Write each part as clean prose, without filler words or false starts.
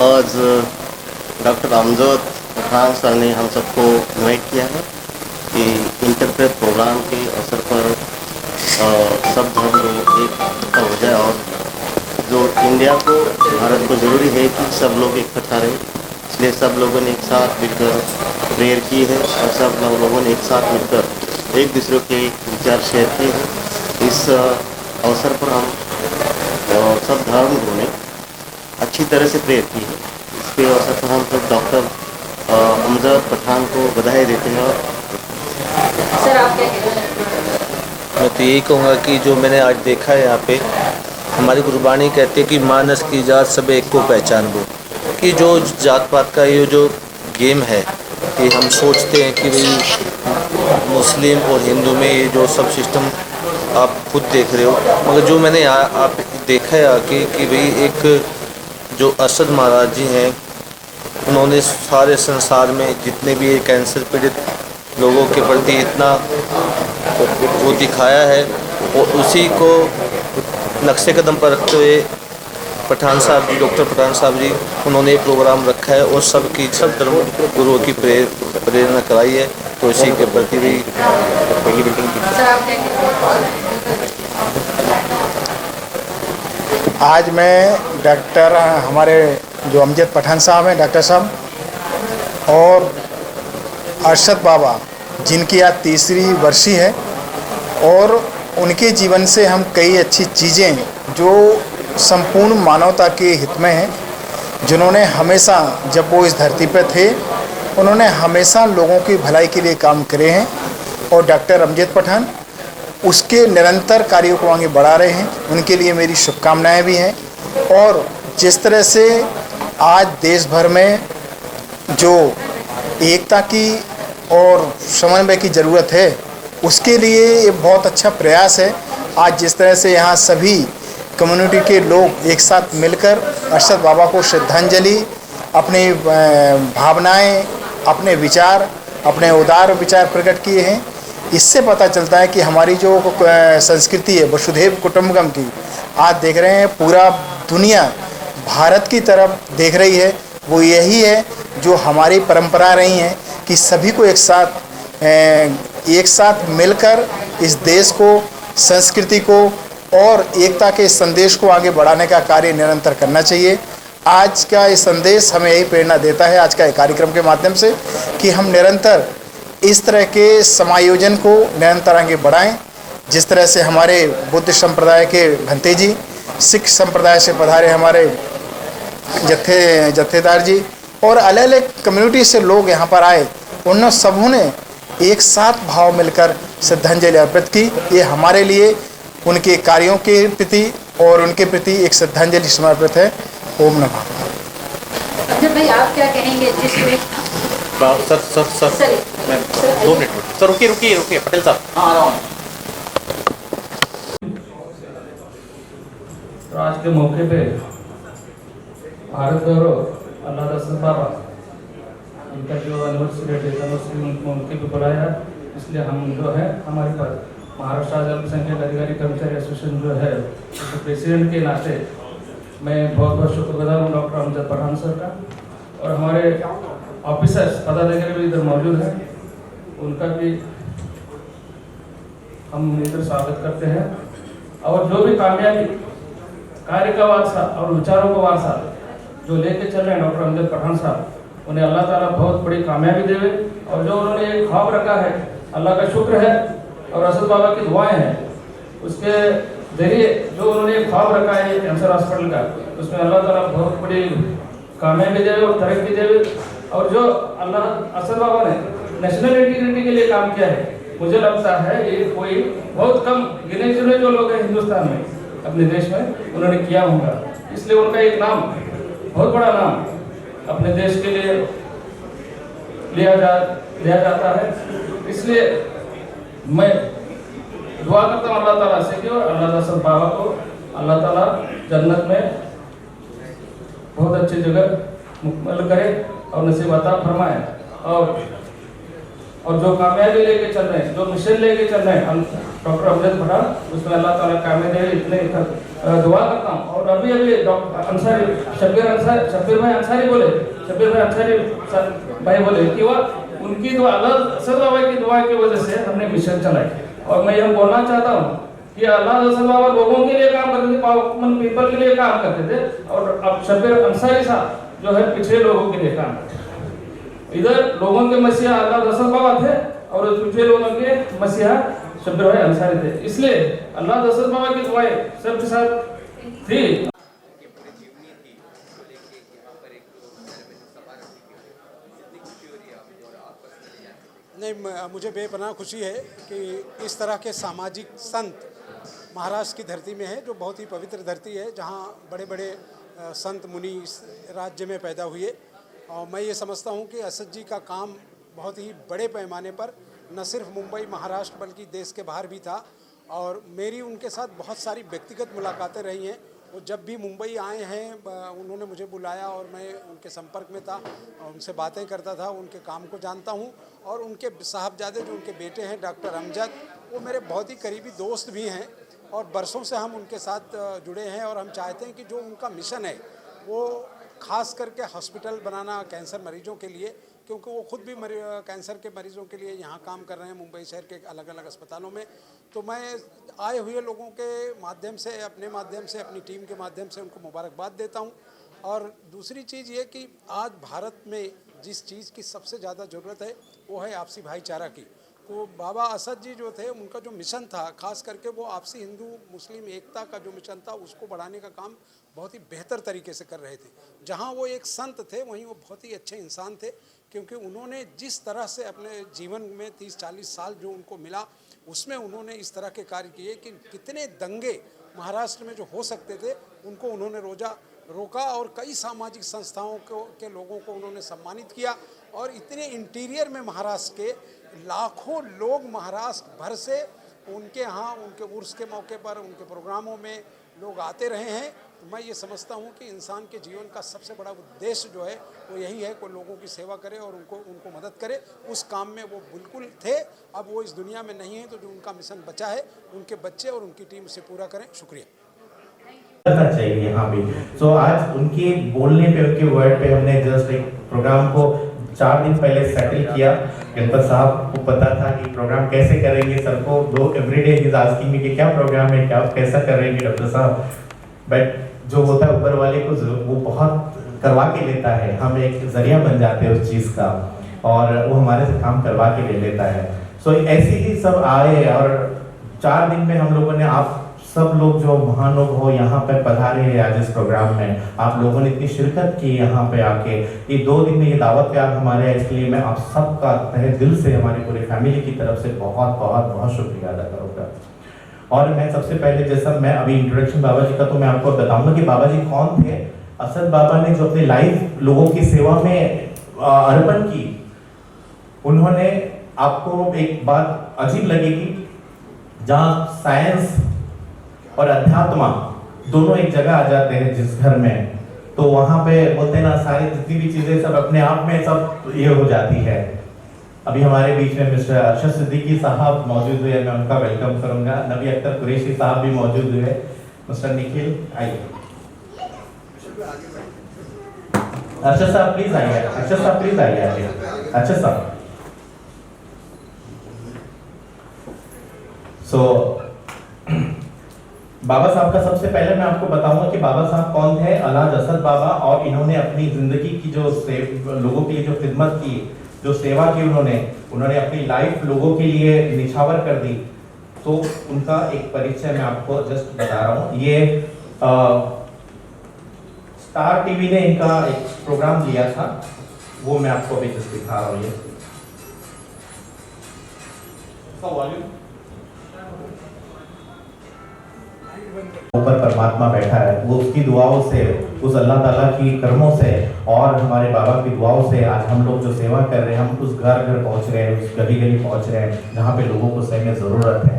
आज doctor Amjad Pathan sir ने हम सबको इनवाइट किया है कि इंटरप्रेट प्रोग्राम के अवसर पर सब धर्म लोग एक हो जाए और जो इंडिया को भारत को ज़रूरी है कि सब लोग इकट्ठा रहे, इसलिए सब लोगों ने एक साथ मिलकर प्रेयर की है और सब लोगों ने एक साथ मिलकर एक दूसरे के विचार शेयर किए हैं। इस अवसर पर हम सब धर्म गुरु ने अच्छी तरह से प्रेयर की है। इसके अवसर पर हम सब डॉक्टर अमजद पठान को बधाई देते हैं। सर आप क्या कहना चाहते हैं? मैं तो यही कहूँगा कि जो मैंने आज देखा है यहाँ पे, हमारी गुरबाणी कहती है कि मानस की जात सब एक को पहचान वो, कि जो जात पात का ये जो गेम है कि हम सोचते हैं कि भाई मुस्लिम और हिंदू में ये जो सब सिस्टम आप खुद देख रहे हो, मगर जो मैंने आप देखा है आके कि भाई एक जो असद महाराज जी हैं, उन्होंने सारे संसार में जितने भी कैंसर पीड़ित लोगों के प्रति इतना वो दिखाया है और उसी को नक्शे कदम पर रखते हुए पठान साहब जी, डॉक्टर पठान साहब जी, उन्होंने एक प्रोग्राम रखा है और सब धर्म गुरुओं की प्रेरणा कराई है, तो इसी के प्रति भी आज मैं डॉक्टर हमारे जो अमजद पठान साहब हैं, डॉक्टर साहब, और अरशद बाबा जिनकी आज तीसरी वर्षी है, और उनके जीवन से हम कई अच्छी चीज़ें जो संपूर्ण मानवता के हित में हैं, जिन्होंने हमेशा जब वो इस धरती पर थे उन्होंने हमेशा लोगों की भलाई के लिए काम करे हैं, और डॉक्टर अमजद पठान उसके निरंतर कार्यों को आगे बढ़ा रहे हैं। उनके लिए मेरी शुभकामनाएं भी हैं। और जिस तरह से आज देश भर में जो एकता की और समन्वय की ज़रूरत है, उसके लिए ये बहुत अच्छा प्रयास है। आज जिस तरह से यहाँ सभी कम्युनिटी के लोग एक साथ मिलकर अरशद बाबा को श्रद्धांजलि, अपनी भावनाएं, अपने विचार, अपने उदार विचार प्रकट किए हैं, इससे पता चलता है कि हमारी जो संस्कृति है वसुधैव कुटुंबकम की, आज देख रहे हैं पूरा दुनिया भारत की तरफ देख रही है। वो यही है जो हमारी परंपरा रही है कि सभी को एक साथ मिलकर इस देश को, संस्कृति को और एकता के संदेश को आगे बढ़ाने का कार्य निरंतर करना चाहिए। आज का ये संदेश हमें यही प्रेरणा देता है, आज का ये कार्यक्रम के माध्यम से, कि हम निरंतर इस तरह के समायोजन को निरंतर आगे बढ़ाएं। जिस तरह से हमारे बुद्ध संप्रदाय के भंते जी, सिख संप्रदाय से पधारे हमारे जत्थेदार जी और अलग अलग कम्युनिटी से लोग यहाँ पर आए, उन सबों ने एक साथ भाव मिलकर श्रद्धांजलि अर्पित की। ये हमारे लिए उनके कार्यों के प्रति और उनके प्रति एक श्रद्धांजलि समर्पित है। ओम नमः। अमजद भाई आप क्या कहेंगे? सर मैं 2 मिनट सर, रुकिए पटेल साहब। हाँ आ रहा हूँ। तो आज के मौके पे भारत गौरव अल्लाह दर्शन बाबा, इनका जो एनिवर्सरी मौके पे बुलाया, इसलिए हम जो है हमारे पास महाराष्ट्र राज्य अल्पसंख्यक अधिकारी कर्मचारी एसोसिएशन जो है उसके प्रेसिडेंट के नाते मैं बहुत बहुत शुक्रगुजार हूँ डॉक्टर अमजद पठान सर का, और हमारे ऑफिसर्स पदाधिकारी भी इधर मौजूद हैं, उनका भी हम इधर स्वागत करते हैं। और जो भी कामयाबी कार्य का वारसा और विचारों का वारसा जो लेके चल रहे हैं डॉक्टर अमजद पठान साहब, उन्हें अल्लाह ताला बहुत बड़ी कामयाबी देवे। और जो उन्होंने एक ख्वाब रखा है, अल्लाह का शुक्र है और असद बाबा की दुआएं हैं, उसके जरिए जो उन्होंने एक ख्वाब रखा है कैंसर हॉस्पिटल का, उसमें अल्लाह ताला बहुत बड़ी कामयाबी देवे और तरक्की देवे। और जो अल्लाह असद बाबा ने नेशनल इंटीग्रिटी के लिए काम किया है, मुझे लगता है ये कोई बहुत कम गिने चुने जो लोग हैं हिंदुस्तान में, अपने देश में, उन्होंने किया होगा। इसलिए उनका एक नाम, बहुत बड़ा नाम अपने देश के लिए लिया जाता है। इसलिए मैं दुआ करता हूँ अल्लाह ताला से कि अल्लाह असद बाबा को अल्लाह ताला जन्नत में बहुत अच्छी जगह मुकम्मल करे और नसीब अता फरमाए। और जो कामयाबी लेके चल रहे हैं, जो मिशन लेके चल रहे हैं, डॉक्टर अमजद पठान, उसमें अल्लाह ताला कामयाब दे, इतने दुआ करता हूँ। और अभी डॉक्टर अंसारी, शब्बीर भाई अंसारी बोले कि वह उनकी दुआ, असद बाबा की दुआ की वजह से हमने मिशन चलाई। और मैं यह बोलना चाहता हूँ कि अल्लाह असद बाबा लोगों के लिए काम करते थे, पावरफुल पीपल के लिए काम करते थे, और अब शब्बीर अंसारी साहब जो है पिछड़े लोगों के लिए काम करते थे। इधर लोगों के मसीहा अल्लाह असद बाबा थे और पिछड़े लोगों के मसीहा शब्बीर भाई अंसारी थे। इसलिए अल्लाह असद बाबा की दुआएं सबके साथ थी। नहीं, मुझे बेपनाह खुशी है कि इस तरह के सामाजिक संत महाराष्ट्र की धरती में है, जो बहुत ही पवित्र धरती है, जहाँ बड़े बड़े संत मुनि इस राज्य में पैदा हुए। और मैं ये समझता हूँ कि असद जी का काम बहुत ही बड़े पैमाने पर न सिर्फ मुंबई महाराष्ट्र बल्कि देश के बाहर भी था। और मेरी उनके साथ बहुत सारी व्यक्तिगत मुलाकातें रही हैं। वो जब भी मुंबई आए हैं उन्होंने मुझे बुलाया और मैं उनके संपर्क में था और उनसे बातें करता था, उनके काम को जानता हूँ। और उनके साहबजादे जो उनके बेटे हैं डॉक्टर अमजद, वो मेरे बहुत ही करीबी दोस्त भी हैं और बरसों से हम उनके साथ जुड़े हैं। और हम चाहते हैं कि जो उनका मिशन है वो खास करके हॉस्पिटल बनाना कैंसर मरीजों के लिए, क्योंकि वो खुद भी कैंसर के मरीज़ों के लिए यहाँ काम कर रहे हैं मुंबई शहर के अलग अलग अस्पतालों में। तो मैं आए हुए लोगों के माध्यम से, अपने माध्यम से, अपनी टीम के माध्यम से उनको मुबारकबाद देता हूँ। और दूसरी चीज़ ये कि आज भारत में जिस चीज़ की सबसे ज़्यादा ज़रूरत है वो है आपसी भाईचारा की। तो बाबा असद जी जो थे, उनका जो मिशन था, खास करके वो आपसी हिंदू मुस्लिम एकता का जो मिशन था उसको बढ़ाने का काम बहुत ही बेहतर तरीके से कर रहे थे। जहाँ वो एक संत थे वहीं वो बहुत ही अच्छे इंसान थे, क्योंकि उन्होंने जिस तरह से अपने जीवन में 30-40 साल जो उनको मिला उसमें उन्होंने इस तरह के कार्य किए कि कितने दंगे महाराष्ट्र में जो हो सकते थे उनको उन्होंने रोका और कई सामाजिक संस्थाओं के लोगों को उन्होंने सम्मानित किया। और इतने इंटीरियर में महाराष्ट्र के लाखों लोग महाराष्ट्र भर से उनके यहाँ उनके उर्स के मौके पर उनके प्रोग्रामों में लोग आते रहे हैं। तो मैं ये समझता हूँ कि इंसान के जीवन का सबसे बड़ा उद्देश्य जो है वो यही है कि लोगों की सेवा करे और उनको मदद करे। उस काम में वो बिल्कुल थे। अब वो इस दुनिया में नहीं है, तो जो उनका मिशन बचा है उनके बच्चे और उनकी टीम से पूरा करें। शुक्रिया। चाहिए यहाँ भी। तो आज उनके बोलने पे, उनके वर्ड पे हमने जस्ट एक प्रोग्राम को 4 दिन पहले सेटल किया। गणपत साहब को पता था कि प्रोग्राम कैसे करेंगे, सर को दो एवरीडे इज आस्किंग मी कि क्या प्रोग्राम है, क्या कैसा करेंगे डॉक्टर साहब। बट जो होता है ऊपर वाले को वो बहुत करवा के लेता है, हम एक जरिया बन जाते हैं उस चीज़ का और वो हमारे से काम करवा के ले लेता है। सो ऐसे ही सब आए और 4 दिन में हम लोगों ने, आप सब लोग जो महानुभ हो यहाँ पे पधारे हैं आज इस प्रोग्राम में, आप लोगों ने इतनी शिरकत की यहाँ पे आके, ये 2 दिन में ये दावत पे आप हमारे हैं, इसके लिए मैं आप सबका तहे दिल से हमारी पूरी फैमिली की तरफ से बहुत बहुत बहुत शुक्रिया अदा करूँगा। और मैं सबसे पहले, जैसा मैं अभी इंट्रोडक्शन बाबा जी का, तो मैं आपको बताऊंगा कि बाबा जी कौन थे। असद बाबा ने जो अपनी लाइफ लोगों की सेवा में अर्पण की, उन्होंने, आपको एक बात अजीब लगेगी, जहाँ साइंस और अध्यात्म दोनों एक जगह आ जाते हैं जिस घर में, तो वहां पे बोलते हैं ना, सारी जितनी भी चीजें सब अपने आप में सब ये हो जाती है। अभी हमारे बीच में मिस्टर अरशद सिद्दीकी साहब मौजूद हुए, मैं उनका वेलकम करूंगा। नबी अख्तर कुरैशी साहब भी मौजूद हुए। मिस्टर निखिल आइए, अरशद साहब प्लीज आइए, अरशद साहब प्लीज आइए, अरशद साहब। बाबा साहब का सबसे पहले मैं आपको बताऊंगा कि बाबा साहब कौन थे। अलाज असद बाबा, और इन्होंने अपनी जिंदगी की जो लोगों के लिए जो खिदमत की, जो सेवा की, उन्होंने अपनी लाइफ लोगों के लिए निछावर कर दी। तो उनका एक परिचय मैं आपको जस्ट बता रहा हूँ। ये स्टार टीवी ने इनका एक प्रोग्राम लिया था, वो मैं आपको अभी जस्ट दिखा रहा हूँ। ये वॉल्यूम ऊपर परमात्मा बैठा है, वो उसकी दुआओं से, उस अल्लाह ताला की कर्मों से और हमारे बाबा की दुआओं से आज हम लोग जो सेवा कर रहे हैं, हम उस घर घर पहुंच रहे हैं, उस गली गली पहुंच रहे हैं जहाँ पे लोगों को सही में ज़रूरत है।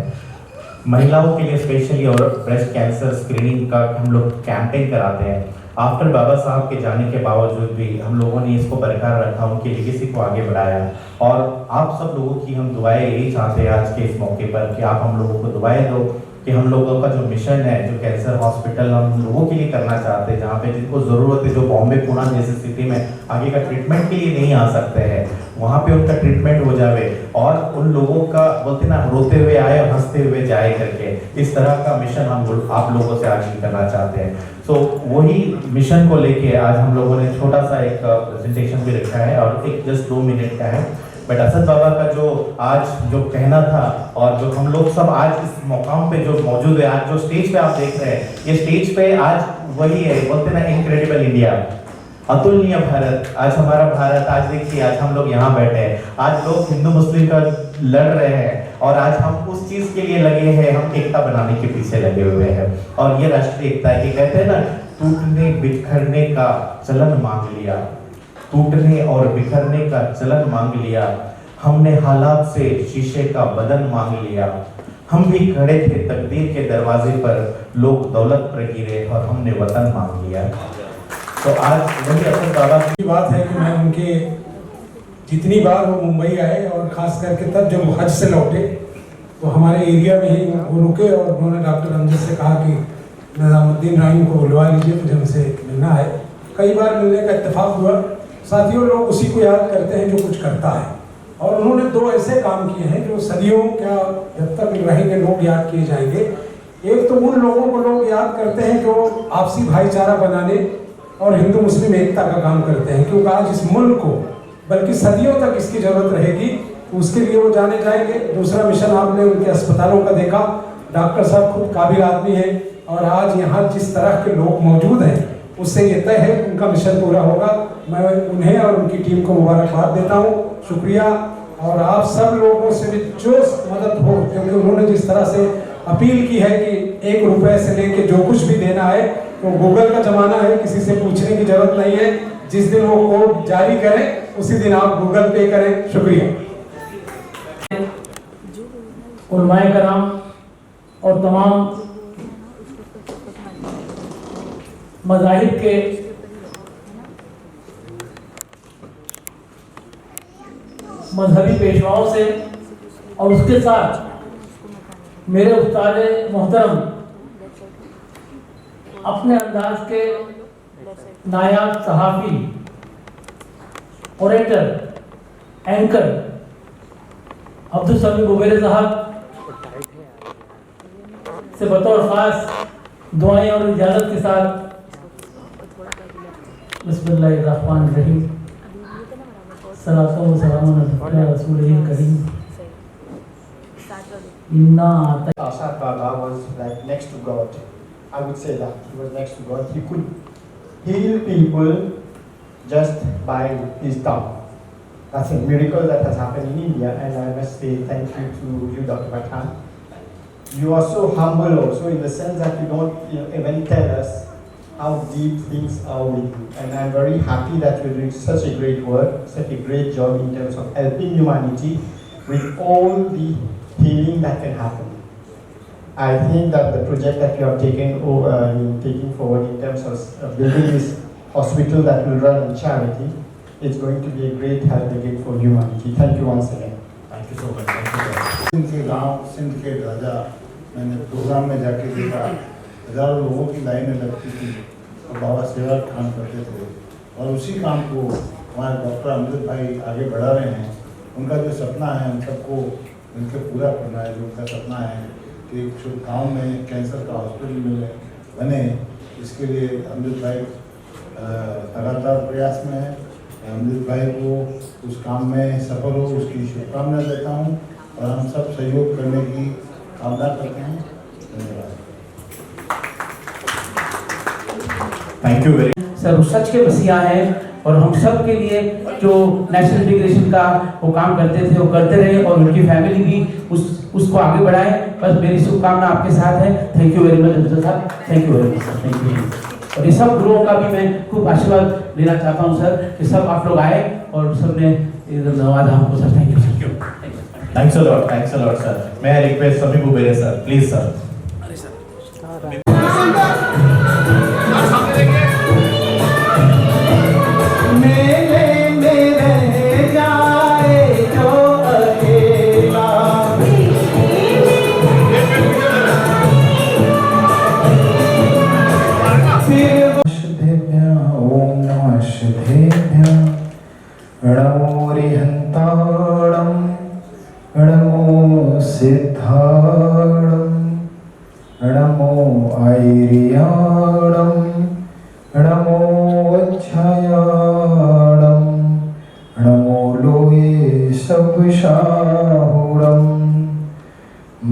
महिलाओं के लिए स्पेशली और ब्रेस्ट कैंसर स्क्रीनिंग का हम लोग कैंपेन कराते हैं। आफ्टर बाबा साहब के जाने के बावजूद भी हम लोगों ने इसको बरकरार रखा, उनकी लेगेसी को आगे बढ़ाया। और आप सब लोगों की हम दुआएं यही चाहते हैं आज के इस मौके पर कि आप हम लोगों को दुआएं दो कि हम लोगों का जो मिशन है, जो कैंसर हॉस्पिटल हम लोगों के लिए करना चाहते हैं, जहाँ पे जिनको ज़रूरत है, जो बॉम्बे पुणे जैसे सिटी में आगे का ट्रीटमेंट के लिए नहीं आ सकते हैं, वहाँ पे उनका ट्रीटमेंट हो जावे और उन लोगों का बोलते ना रोते हुए आए और हंसते हुए जाए करके, इस तरह का मिशन हम आप लोगों से आज करना चाहते हैं। सो वही मिशन को लेके आज हम लोगों ने छोटा सा एक प्रेजेंटेशन भी रखा है और एक जस्ट 2 मिनट का है। बट असद बाबा का जो आज जो कहना था और जो हम लोग सब आज इस मकाम पे जो मौजूद है, आज जो स्टेज पे आप देख रहे हैं, ये स्टेज पे आज वही है, बोलते ना इनक्रेडिबल इंडिया, अतुलनीय भारत। आज हमारा भारत, आज देखिए आज हम लोग यहाँ बैठे हैं, आज लोग हिंदू मुस्लिम का लड़ रहे हैं और आज हम उस चीज के लिए लगे हैं, हम एकता बनाने के पीछे लगे हुए हैं। और ये राष्ट्रीय एकता है कि कहते हैं ना, टूटने बिखरने का चलन मांग लिया, टूटने और बिखरने का चलन मांग लिया, हमने हालात से शीशे का बदन मांग लिया, हम भी खड़े थे तकदीर के दरवाजे पर, लोग दौलत पर गिरे और हमने वतन मांग लिया। तो आज वही असद बाबा की बात है कि मैं उनके जितनी बार वो मुंबई आए और ख़ास करके तब जब वो हज से लौटे तो हमारे एरिया में ही वो रुके और उन्होंने डॉक्टर अमजद से कहा कि निज़ामुद्दीन राइन को बुलवा लीजिए, मुझे उनसे मिलना है। कई बार मिलने का इत्तेफाक हुआ। साथियों, लोग उसी को याद करते हैं जो कुछ करता है, और उन्होंने 2 ऐसे काम किए हैं जो सदियों क्या जब तक रहेंगे लोग याद किए जाएंगे। एक तो उन लोगों को लोग याद करते हैं जो आपसी भाईचारा बनाने और हिंदू मुस्लिम एकता का काम करते हैं, क्योंकि आज इस मुल्क को बल्कि सदियों तक इसकी जरूरत रहेगी, उसके लिए वो जाने जाएंगे। दूसरा मिशन आपने उनके अस्पतालों का देखा, डॉक्टर साहब खुद काबिल आदमी हैं और आज यहाँ जिस तरह के लोग मौजूद हैं उससे ये तय है उनका मिशन पूरा होगा। मैं उन्हें और उनकी टीम को मुबारकबाद देता हूँ, शुक्रिया। और आप सब लोगों से भी जो मदद हो, क्योंकि उन्होंने जिस तरह से अपील की है कि 1 रुपये से लेके जो कुछ भी देना है, तो गूगल का ज़माना है, किसी से पूछने की जरूरत नहीं है। जिस दिन वो कोड जारी करें उसी दिन आप गूगल पे करें। शुक्रिया। उलमाए कराम और तमाम मज़ाहिब के मजहबी पेशवाओं से और उसके साथ मेरे उस्ताद मोहतरम अपने अंदाज के नायाब सहाफ़ी, ओरेटर, एंकर अब्दुल समी बुबेरे साहब से बतौर ख़ास दुआएं और इजाज़त के साथ बिस्मिल्लाहिर्रहमानिर्रहीम, सलातो व सलामुन अला रसूलिल करीम। Asad Baba was like next to God. I would say that he was next to God. He could heal people just by his tongue. That's a miracle that has happened in India, and I must say thank you to you, Dr. Pathan. You are so humble also in the sense that you don't even tell us how deep things are with you. And I'm very happy that you're doing such a great work, such a great job in terms of helping humanity with all the healing that can happen. I think that the project that you have taking forward in terms of building this hospital that will run on charity, it's going to be a great help again for humanity. Thank you once again. Thank you so much. Thank you. Sindh के गांव, सिंध के राजा, मैंने programme में जाके देखा, हजारों लोगों की लाइनें लगती थी और बाबा सेवा काम करते थे। और उसी काम को हमारे डॉक्टर अमजद भाई आगे बढ़ा रहे हैं। उनका जो सपना है उन सबको उनके पूरा करना है। जो उनका सपना है कि जो गाँव में कैंसर का हॉस्पिटल बने, इसके लिए अमजद भाई लगातार प्रयास में है। अमजद भाई को उस काम में सफल हो, उसकी शुभकामना देता हूँ और हम सब सहयोग करने की कामना करते हैं। धन्यवाद। थैंक यू वेरी सर सच के मसीहा हैं और हम सब के लिए जो नेशनल इंटीग्रेशन का वो काम करते थे वो करते रहे और उनकी फैमिली भी उसको आगे बढ़ाए। बस मेरी शुभकामना आपके साथ है। Thank you very much Abdul साहब, thank you very much sir, thank you. और ये सब गुरुओं का भी मैं खूब आशीर्वाद लेना चाहता हूँ सर कि सब आप लोग आए और सबने नवाजा हमको sir. Thank you. Thanks a lot, sir. May I request Swami Kubere, sir? Please, sir. नमो सिद्धाणं नमो ऐर्याणं नमो वज्रयाणं नमो लोये शवशाहुणं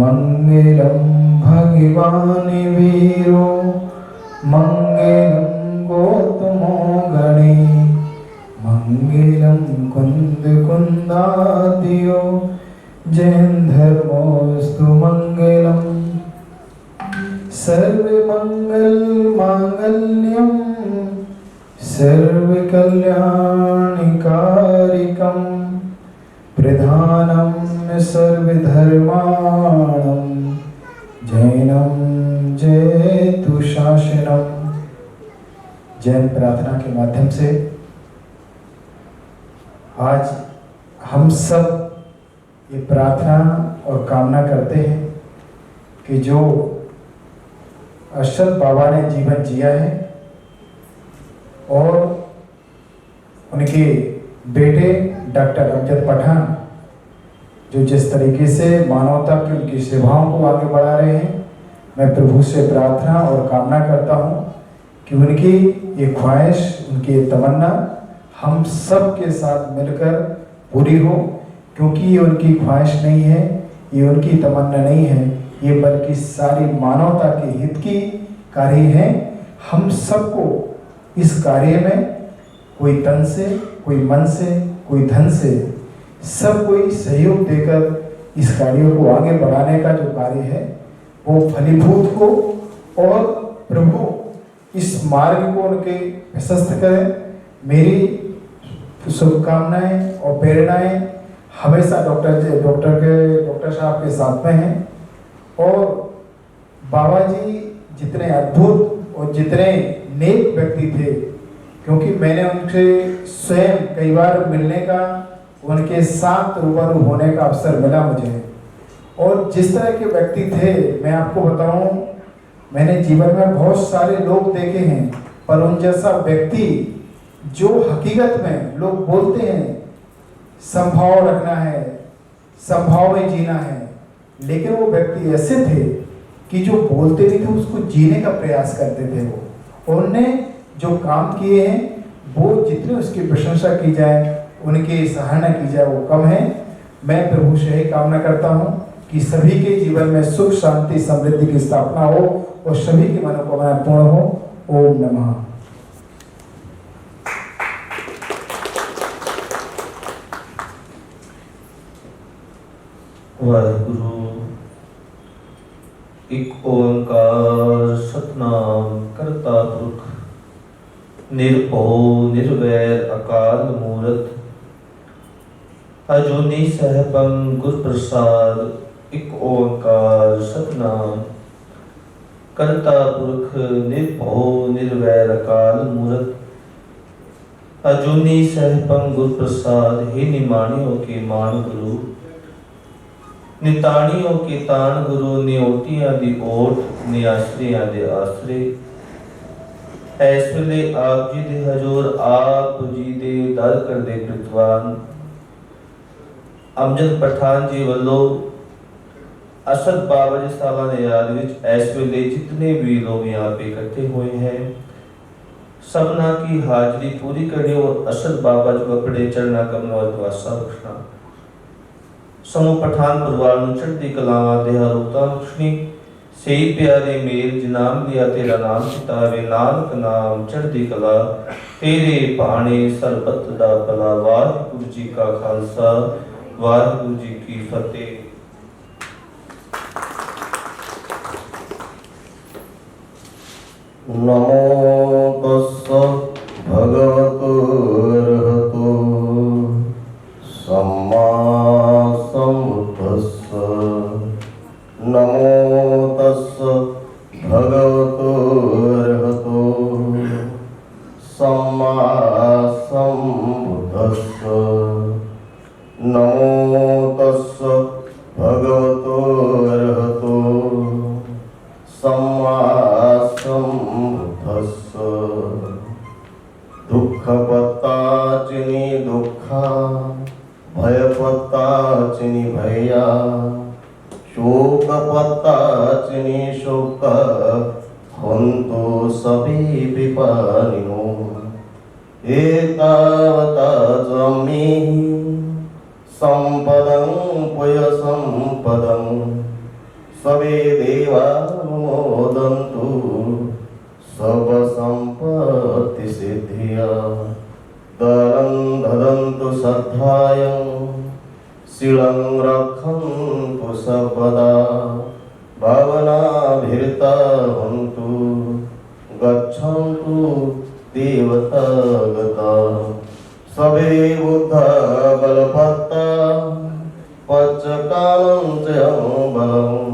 मंगलं भगवान् वीरो मंगलं गौतमो गणे मंगलं कुंद कुंदादियो जैन धर्मोस्तु मंगलम सर्वमंगल मांगल्यम सर्वकल्याणकारिकम प्रधानम सर्वधर्माणं जैनम जयतु शासनम। जैन प्रार्थना के माध्यम से आज हम सब ये प्रार्थना और कामना करते हैं कि जो अरशद बाबा ने जीवन जिया है और उनके बेटे डॉक्टर अमजद पठान जो जिस तरीके से मानवता की उनकी सेवाओं को आगे बढ़ा रहे हैं, मैं प्रभु से प्रार्थना और कामना करता हूँ कि उनकी ये ख्वाहिश, उनकी ये तमन्ना हम सब के साथ मिलकर पूरी हो, क्योंकि ये उनकी ख्वाहिश नहीं है, ये उनकी तमन्ना नहीं है, ये बल्कि सारी मानवता के हित की कार्य है। हम सबको इस कार्य में कोई तन से, कोई मन से, कोई धन से, सब कोई सहयोग देकर इस कार्य को आगे बढ़ाने का जो कार्य है वो फलीभूत हो और प्रभु इस मार्ग को उनके प्रशस्त करें। मेरी शुभकामनाएं और प्रेरणाएं हमेशा डॉक्टर साहब के साथ में हैं और बाबा जी जितने अद्भुत और जितने नेक व्यक्ति थे, क्योंकि मैंने उनसे स्वयं कई बार मिलने का, उनके साथ रूबरू होने का अवसर मिला मुझे, और जिस तरह के व्यक्ति थे मैं आपको बताऊं, मैंने जीवन में बहुत सारे लोग देखे हैं, पर उन जैसा व्यक्ति जो हकीकत में लोग बोलते हैं संभाव रखना है, संभाव में जीना है, लेकिन वो व्यक्ति ऐसे थे कि जो बोलते नहीं थे उसको जीने का प्रयास करते थे। वो उनने जो काम किए हैं वो जितनी उसकी प्रशंसा की जाए, उनकी सराहना की जाए वो कम है। मैं प्रभु से यही कामना करता हूँ कि सभी के जीवन में सुख शांति समृद्धि की स्थापना हो और सभी की मनोकामना पूर्ण हो। ओम नमः। वाहिगुरु एक ओंकार सतनाम करता पुरख निर्भव निर्वैर अकाल मूरत अजूनी सहपम गुर प्रसाद। एक ओंकार सतनाम करता पुरख निर्भव निर्वैर अकाल मूरत अजूनी सहपम गुर प्रसाद। हे निमाणियों के मान गुरु, निताणियों के तान गुरु, नियोटियां दी ओट, नियाश्रियां दे आसरे। इस वेले आप जी दे हजूर, आप जी दे दर कर दे कृतवान अमजद पठान जी वालों अरशद बाबा जी सालाना याद विच इस वेले जितने भी लोग यहाँ पे इकट्ठे हुए हैं, सबना की हाजरी पूरी करनी और अरशद बाबा जी को अपने चरणा कमलों और दुआसा बख्शना। समूह पठान परिवार ਨੂੰ ਚੜ੍ਹਦੀ ਕਲਾਵਾਂ ਦੇ ਹਰੂਤਾਂ ਬਖਸ਼ਣੀ। ਸਹੀ ਪਿਆਰੇ ਮੇਲ ਜਿਨਾਮ ਲਿਆ ਤੇਰਾ ਨਾਮ ਚਿਤਾਵੇ, ਨਾਨਕ ਨਾਮ ਚੜ੍ਹਦੀ ਕਲਾ ਤੇਰੇ ਭਾਣੇ ਸਰਬਤ ਦਾ ਭਲਾ। ਵਾਹਿਗੁਰੂ ਜੀ ਕਾ ਖਾਲਸਾ, ਵਾਹਿਗੁਰੂ ਜੀ ਕੀ ਫਤਿਹ। नमो तस्स भगवतो अरहतो सम्मा सम्बुद्ध बुद्धस्स दुःखपत्ताचिनि दुःखा भयपत्ताचिनि भया शोकपत्ताचिनि शोक हन्तु सभी विपानिनो एतावता त्वमि सम्पदं पुय सम्पदं सवे देवानुमोदन्तु सर्वसम्पत्तिसिद्धिया दलं ददन्तु श्रद्धायं शीलं रक्षन्तु सर्वदा भावनाभिरता हन्तु गच्छन्तु देवता गता सवे बुद्धा बलभक्ता पच्चकालं च बलम्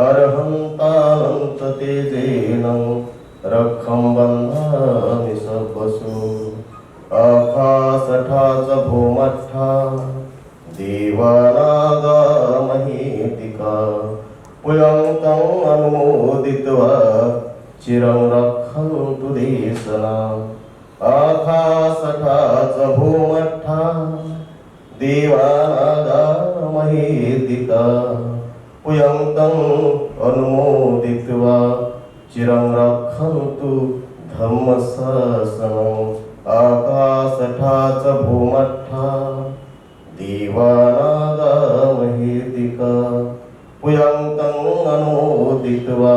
अर्हन्तालं च तेजेन रक्षं बन्धामि सर्वसु आकाशठा च भूमठा देवानागा महीतिका पुयं तं अनुमोदित्वा चिरं रक्षन्तु देशनाम् आकाशठा च भूमठा देवानागा महीतिका पुयं तं अनुमोदित्वा चिरं रक्षन्तु धम्मशासनम् आकाशठा च भूमठा देवानागा महीतिका पुयं तं अनुमोदित्वा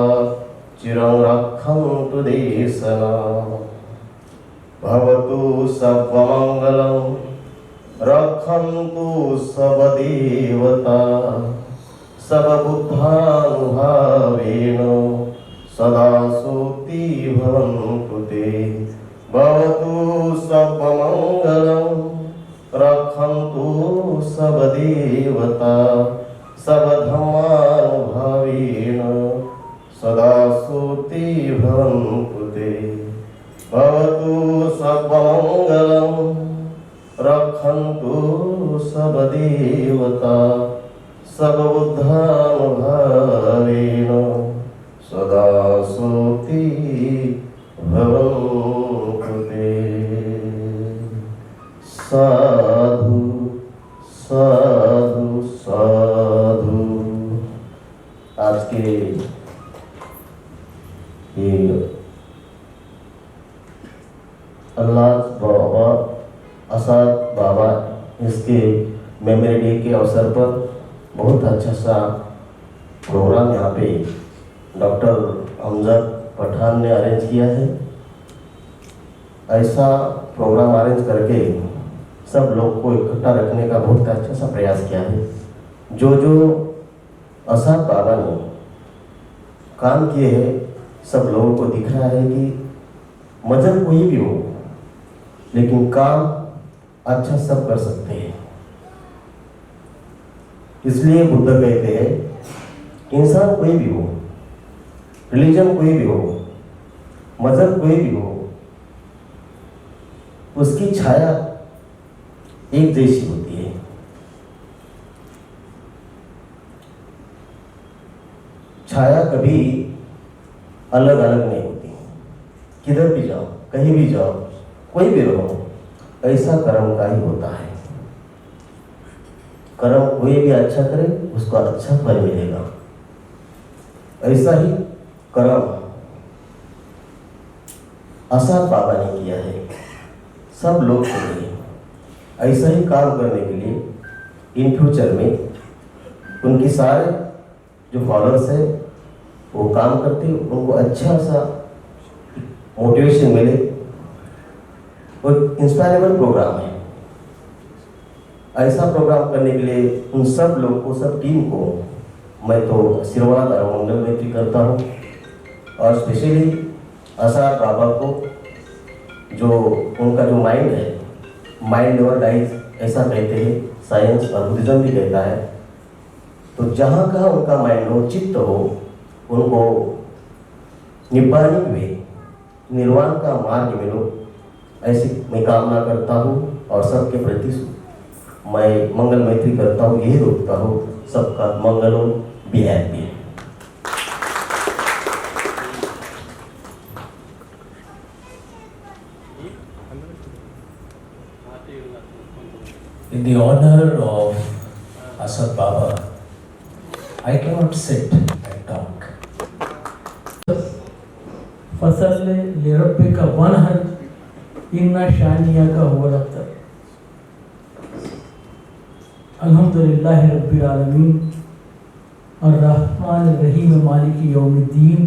चिरं रक्षन्तु देशनाम् भवतु सर्वमङ्गलं रक्षन्तु सर्वदेवता सर्वबुद्धानुभावेन सदा सुखी भवन्तु ते भवतु सर्वमङ्गलं रक्षन्तु सर्वदेवता सर्वधर्मानुभावेन सदा सुखी भवन्तु ते भवतु सर्वमङ्गलं रक्षन्तु सर्वदेवता सर्वबुद्धानुभावेन सदा सुखी भवन्तु ते। साधु साधु साधु। आज के ये अल्लाह बाबा आसाद बाबा इसके मेमोरी डे के अवसर पर बहुत अच्छा सा प्रोग्राम यहाँ पे डॉक्टर अमजद पठान ने अरेंज किया है। ऐसा प्रोग्राम अरेंज करके सब लोग को इकट्ठा रखने का बहुत अच्छा सा प्रयास किया है। जो आसाद बाबा ने काम किए हैं सब लोगों को दिख रहा है कि मजहब कोई भी हो लेकिन काम अच्छा सब कर सकते हैं। इसलिए बुद्ध कहते हैं इंसान कोई भी हो, रिलीजन कोई भी हो, मजहब कोई भी हो, उसकी छाया एक जैसी होती है। छाया कभी अलग अलग नहीं होती। किधर भी जाओ, कहीं भी जाओ, कोई भी रहो, ऐसा कर्म का ही होता है। कर्म कोई भी अच्छा करे उसको अच्छा फल मिलेगा। ऐसा ही कर्म आसाद बाबा ने किया है सब लोग के लिए। ऐसा ही काम करने के लिए इन फ्यूचर में उनकी सारे जो फॉलोअर्स है वो काम करते, उनको अच्छा सा मोटिवेशन मिले। वो इंस्पायरेबल प्रोग्राम है। ऐसा प्रोग्राम करने के लिए उन सब लोगों को, सब टीम को मैं तो आशीर्वाद और मंगल मैत्री करता हूँ। और स्पेशली आसाद बाबा को जो उनका जो माइंड है, माइंड नेवर डाइज ऐसा कहते हैं, साइंस और बुद्धिज्म भी कहता है। तो जहाँ का उनका माइंड हो, चित्त हो, उनको निब्बानी में निर्वाण का मार्ग मिलो, ऐसी मैं कामना करता हूँ। और सबके प्रति मैं मंगल मैत्री करता हूँ, यही रोकता हूँ सबका मंगल हो, be happy. In the honor of Asad Baba, I cannot sit and talk. फसल लिरब्बे का वन हर इन्ना शानिया का हुआ रफ्तर अल्हम्दुलिल्लाह रब्बिल आलमीन अर्रहमान अर्रहीम मालिकी यौमिद्दीन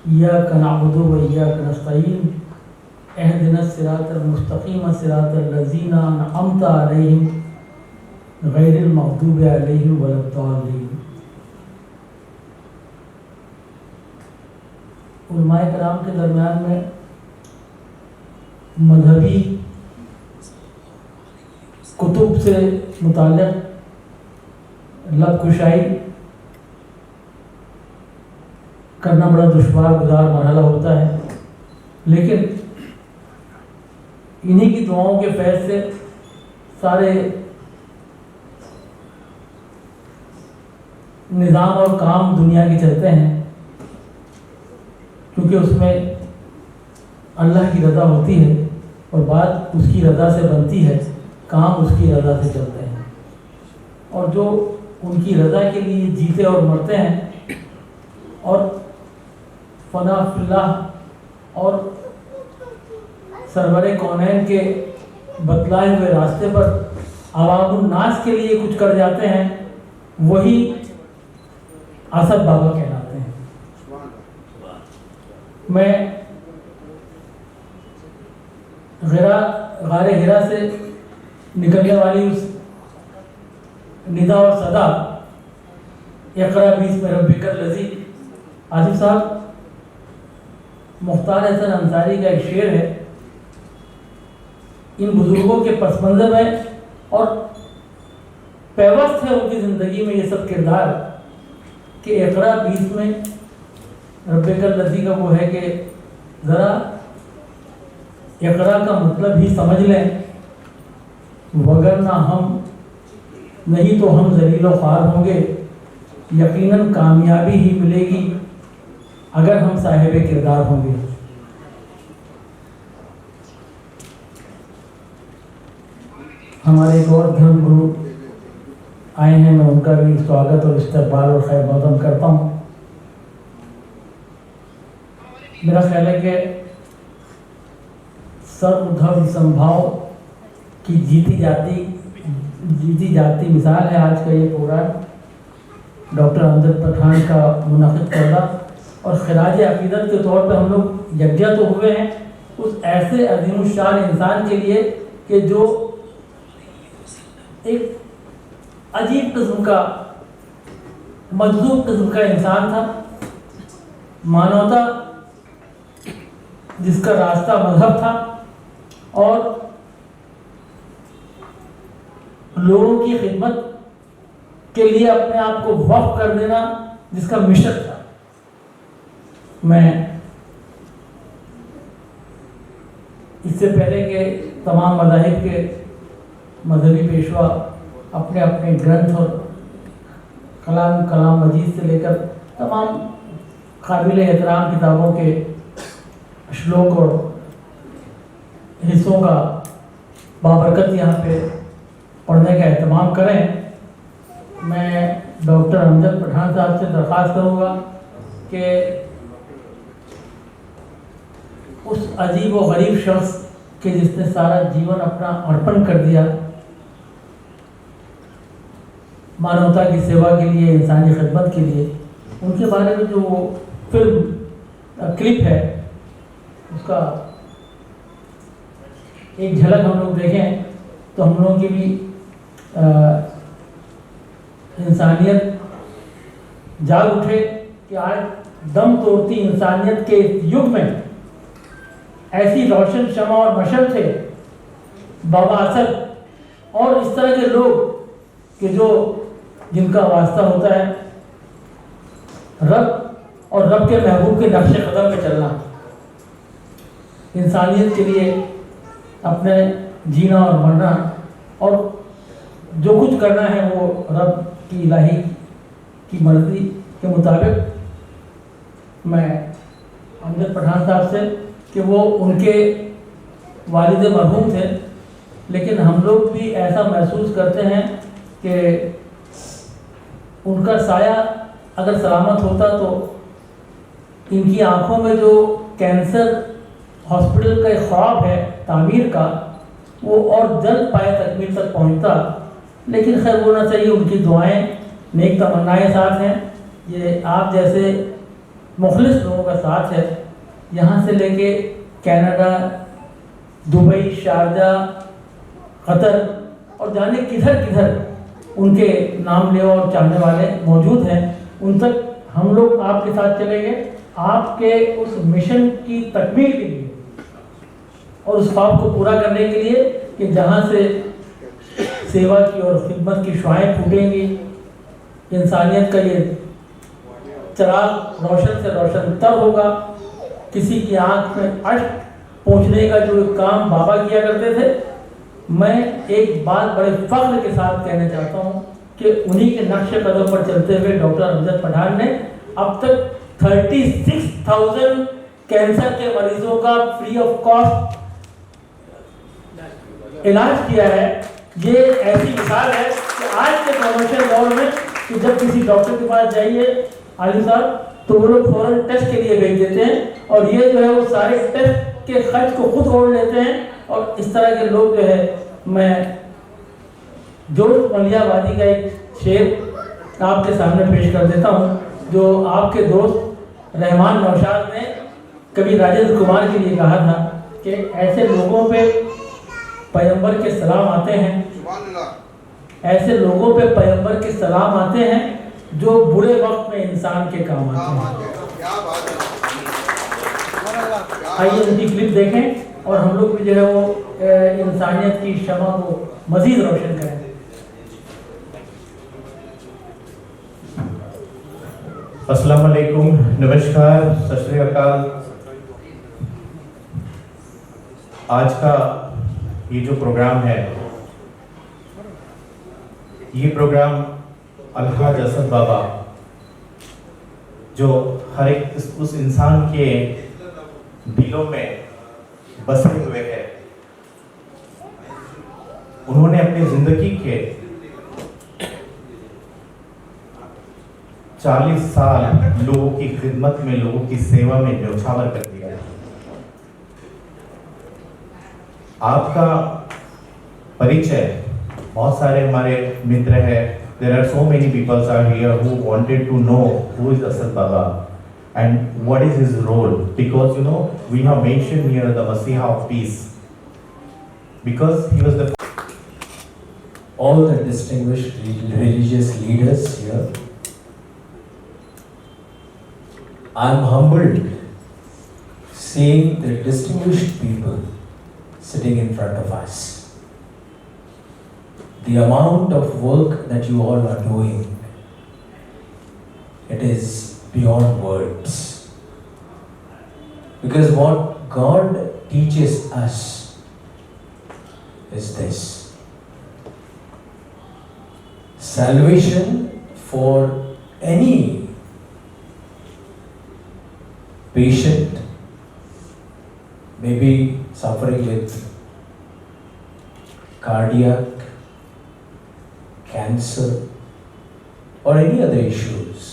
इय्याका नअबुदु व इय्याका नस्तईन इहदिनस सिरातल मुस्तकीम सिरातल लज़ीना अनअमता अलैहिम गैरिल मग़दूबि अलैहिम वलद्दाल्लीन। उलमाए कराम के दरमियान में मजहबी कुतुब से मुताल्लिक़ लब कुशाई करना बड़ा दुश्वार गुजार मरहला होता है, लेकिन इन्हीं की दुआओं के फैज़ से सारे निज़ाम और काम दुनिया के चलते हैं, क्योंकि उसमें अल्लाह की रज़ा होती है और बात उसकी रज़ा से बनती है, काम उसकी रज़ा से चलते हैं। और जो उनकी रज़ा के लिए जीते और मरते हैं और फना फिल्लाह और सरवरे कौनैन के बतलाए हुए रास्ते पर अवामुन नास के लिए कुछ कर जाते हैं, वही असद बाबा कहलाते हैं। मैं गारे हिरा से निकलने वाली उस निदा और सदा इक़रा बीस में रब्बिकल लज़ी आसिफ साहब मुख्तार हसन अंसारी का एक शेर है, इन बुजुर्गों के पस मंज़र में और पैवस्त है उनकी ज़िंदगी में ये सब किरदार कि इक़रा 20 में रब्बिकल लज़ी का वो है कि ज़रा इक़रा का मतलब ही समझ लें, वगरना हम नहीं तो हम ज़लील व ख्वार होंगे, यकीनन कामयाबी ही मिलेगी अगर हम साहिब किरदार होंगे। हमारे एक और धर्म गुरु आए हैं, मैं उनका भी स्वागत और इस्तकबाल और खैर मक़दम करता हूँ। मेरा ख्याल है कि सर्वधर्म संभाव की जीती जाती मिसाल है आज का ये प्रोग्राम, डॉक्टर अमजद पठान का मुनाक़िद करना और खिराज अक़ीदत के तौर पे हम लोग यकजा तो हुए हैं उस ऐसे अज़ीमुश्शान इंसान के लिए कि जो एक अजीब किस्म का मजलूम किस्म का इंसान था, मानवता जिसका रास्ता मजहब था और लोगों की खिदमत के लिए अपने आप को वक्फ कर देना जिसका मिशन था। मैं इससे पहले के तमाम मज़ाहिब के मजहबी पेशवा अपने अपने ग्रंथ और कलाम मजीद से लेकर तमाम काबिल एहतराम किताबों के श्लोक और हिस्सों का बाबरकत यहाँ पे पढ़ने का एहतमाम करें। मैं डॉक्टर अमजद पठान साहब से दरख्वास्त करूँगा कि उस अजीब व गरीब शख्स के जिसने सारा जीवन अपना अर्पण कर दिया मानवता की सेवा के लिए, इंसानी खिदमत के लिए, उनके बारे में जो वो फिल्म क्लिप है उसका एक झलक हम लोग देखें तो हम लोगों की भी इंसानियत जाग उठे कि आज दम तोड़ती इंसानियत के युग में ऐसी रोशन शमा और मशल थे बाबा असद और इस तरह के लोग कि जो जिनका वास्ता होता है रब और रब के महबूब के नक्शे कदम पे चलना, इंसानियत के लिए अपने जीना और मरना और जो कुछ करना है वो रब की इलाही की मर्जी के मुताबिक। मैं अमजद पठान साहब से कि वो उनके वालिद मरहूम थे, लेकिन हम लोग भी ऐसा महसूस करते हैं कि उनका साया अगर सलामत होता तो इनकी आंखों में जो कैंसर हॉस्पिटल का एक ख्वाब है तामीर का, वो और जल्द पाए तकमील तक पहुंचता। लेकिन खैर वो ना चाहिए, उनकी दुआएं नेक तमन्नाएं साथ हैं। ये आप जैसे मुखलिस लोगों का साथ है। यहाँ से लेके कनाडा, दुबई, शारजाह, कतर और जाने किधर किधर उनके नाम ले और चाहने वाले मौजूद हैं। उन तक हम लोग आपके साथ चलेंगे, आपके उस मिशन की तकमील के लिए और उस ख्वाब को पूरा करने के लिए कि जहाँ से सेवा की और खिदमत की शुआएं फूटेंगी, इंसानियत का ये चिराग रोशन से रोशन तर होगा। किसी की आंख में अश्क पहुँचने का जो काम बाबा किया करते थे, मैं एक बात बड़े फख्र के साथ कहना चाहता हूँ कि उन्हीं के नक्शे कदम पर चलते हुए डॉक्टर अमजद पठान ने अब तक 36,000 कैंसर के मरीजों का फ्री ऑफ कॉस्ट इलाज किया है। ये ऐसी मिसाल है कि आज के कमर्शियल दौर में कि जब किसी डॉक्टर के पास जाइए आलिम साहब, तो वो लोग फौरन टेस्ट के लिए भेज देते हैं और ये जो है वो सारे टेस्ट के खर्च को खुद ओढ़ लेते हैं। और इस तरह के लोग जो है, मैं जोश मलियाबादी का एक शेर आपके सामने पेश कर देता हूँ, जो आपके दोस्त रहमान नौशाद ने कभी राजेंद्र कुमार के लिए कहा था कि ऐसे लोगों पे पैगंबर के सलाम आते हैं, ऐसे लोगों पे पैगंबर के सलाम आते हैं जो बुरे वक्त में इंसान के काम आते हैं। आइए उनकी क्लिप देखें और हम लोग भी जो है वो इंसानियत की शमा को मजीद रोशन करें। अस्सलाम वालेकुम, नमस्कार, सत श्री अकाल। आज का ये जो प्रोग्राम है, ये प्रोग्राम अलहाज असद बाबा जो हर एक उस इंसान के दिलों में बसे हुए हैं, उन्होंने अपनी जिंदगी के 40 साल लोगों की खिदमत में, लोगों की सेवा में न्यौछावर कर दिया है। आपका परिचय, बहुत सारे हमारे मित्र हैं, there are so many people are here who wanted to know who is Asad Baba and what is his role, because you know we have mentioned here the Masiha of peace, because he was the all the distinguished religious leaders here. I'm humbled seeing the distinguished people sitting in front of us. The amount of work that you all are doing, it is beyond words. Because what God teaches us is this: salvation for any patient, maybe suffering with cardiac, cancer, or any other issues.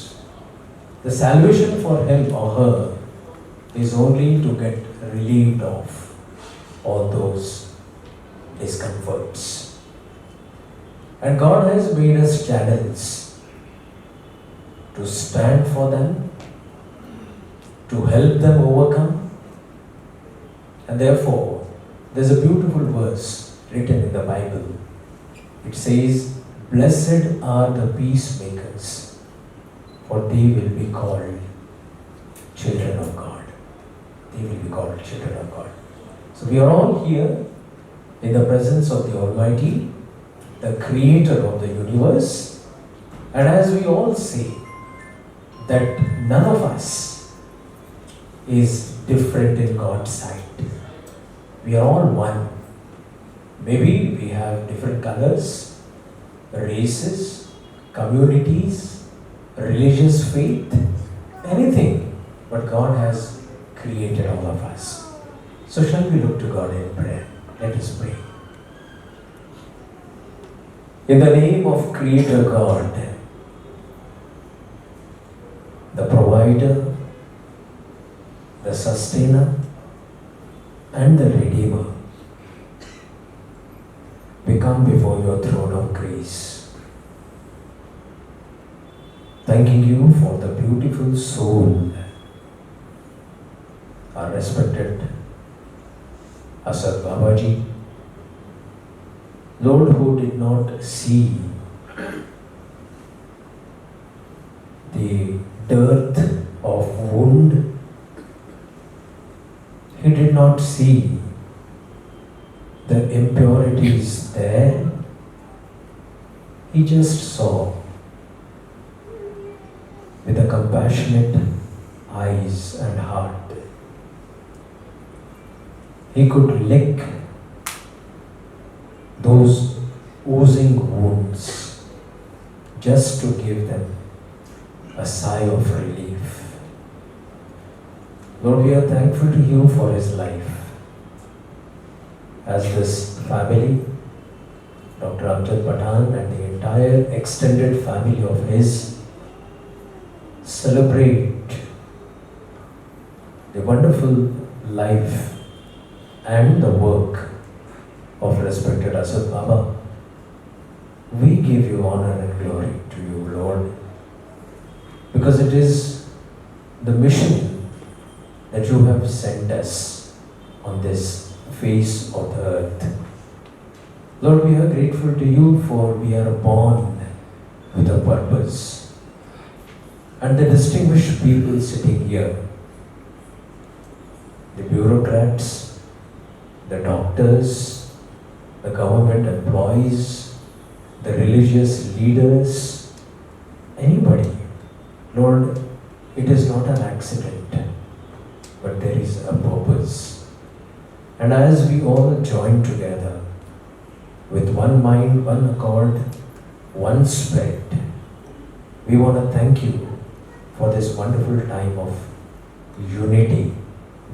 The salvation for him or her is only to get relieved of all those discomforts. And God has made us channels to stand for them, to help them overcome. And therefore, there's a beautiful verse written in the Bible. It says, "Blessed are the peacemakers, for they will be called children of God." They will be called children of God. So we are all here in the presence of the Almighty, the Creator of the universe. And as we all say that none of us is different in God's sight. We are all one. Maybe we have different colors, races, communities, religious faith, anything, but God has created all of us. So shall we look to God in prayer? Let us pray. In the name of Creator God, the provider, the sustainer, and the redeemer, we come before your throne of grace, thanking you for the beautiful soul, our respected Asad Babaji, Lord, who did not see the dearth of wound, he did not see the impurities there, he just saw with a compassionate eyes and heart. He could lick those oozing wounds just to give them a sigh of relief. Lord, we are thankful to you for his life. As this family, Dr. Amjad Pathan and the entire extended family of his, celebrate the wonderful life and the work of respected Asad Baba, we give you honor and glory to you, Lord, because it is the mission that you have sent us on this face of the earth. Lord, we are grateful to you for we are born with a purpose. And the distinguished people sitting here, the bureaucrats, the doctors, the government employees, the religious leaders, anybody, Lord, it is not an accident, but there is a purpose. And as we all join together with one mind, one accord, one spirit, we want to thank you for this wonderful time of unity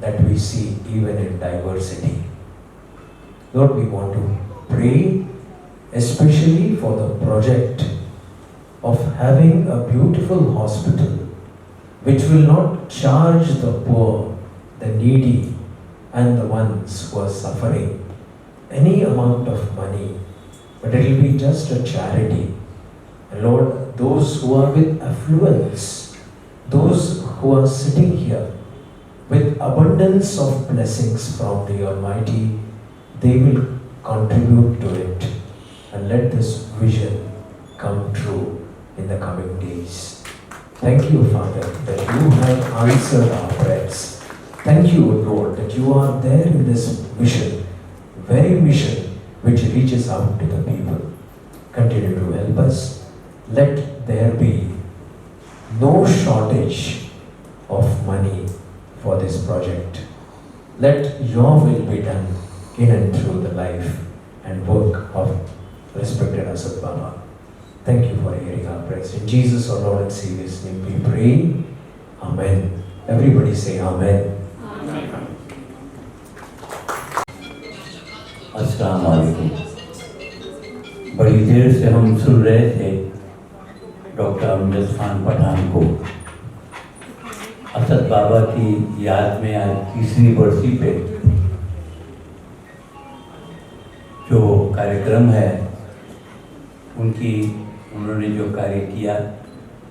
that we see even in diversity. Lord, we want to pray especially for the project of having a beautiful hospital which will not charge the poor, the needy, and the ones who are suffering any amount of money, but it will be just a charity. And Lord, those who are with affluence, those who are sitting here with abundance of blessings from the Almighty, they will contribute to it, and let this vision come true in the coming days. Thank you, Father, that you have answered our prayers. Thank you, Lord, that you are there in this mission, very mission which reaches out to the people. Continue to help us. Let there be no shortage of money for this project. Let your will be done in and through the life and work of respected Asad Baba. Thank you for hearing our prayers. In Jesus, our Lord and Savior's name we pray. Amen. Everybody say Amen. अस्सलाम वालेकुम। बड़ी देर से हम सुन रहे थे doctor Amjad Khan Pathan को। असद बाबा की याद में आज तीसरी बरसी पे जो कार्यक्रम है, उन्होंने जो कार्य किया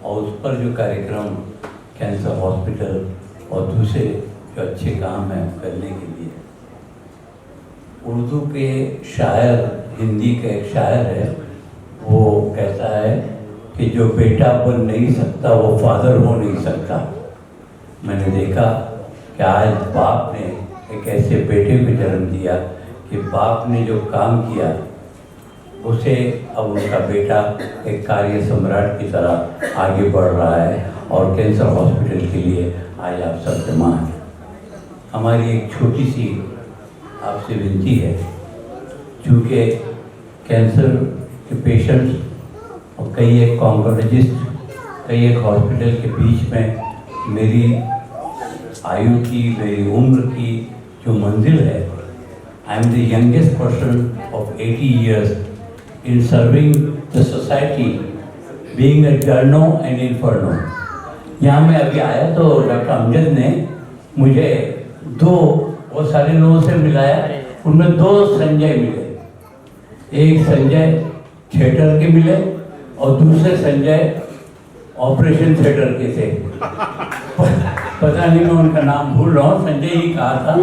और उस पर जो कार्यक्रम कैंसर हॉस्पिटल और दूसरे जो अच्छे काम हैं करने के लिए, उर्दू के शायर, हिंदी का एक शायर है, वो कहता है कि जो बेटा बन नहीं सकता वो फादर हो नहीं सकता। मैंने देखा कि आज बाप ने एक ऐसे बेटे को जन्म दिया कि बाप ने जो काम किया उसे अब उनका बेटा एक कार्य सम्राट की तरह आगे बढ़ रहा है और कैंसर हॉस्पिटल के लिए आज आप सब जमा हैं। हमारी एक छोटी सी आपसे विनती है, चूँकि कैंसर के पेशेंट्स और कई एक ऑन्कोलॉजिस्ट, कई एक हॉस्पिटल के बीच में मेरी आयु की, मेरी उम्र की जो मंजिल है, I am the youngest person of 80 years in serving the society, being a journo and inferno. यहाँ मैं अभी आया तो डॉक्टर अमजद ने मुझे वो सारे लोगों से मिलाया, उनमें 2 संजय मिले। एक संजय थिएटर के मिले और दूसरे संजय ऑपरेशन थिएटर के थे। पता नहीं मैं उनका नाम भूल रहा हूँ, संजय ही कहा था।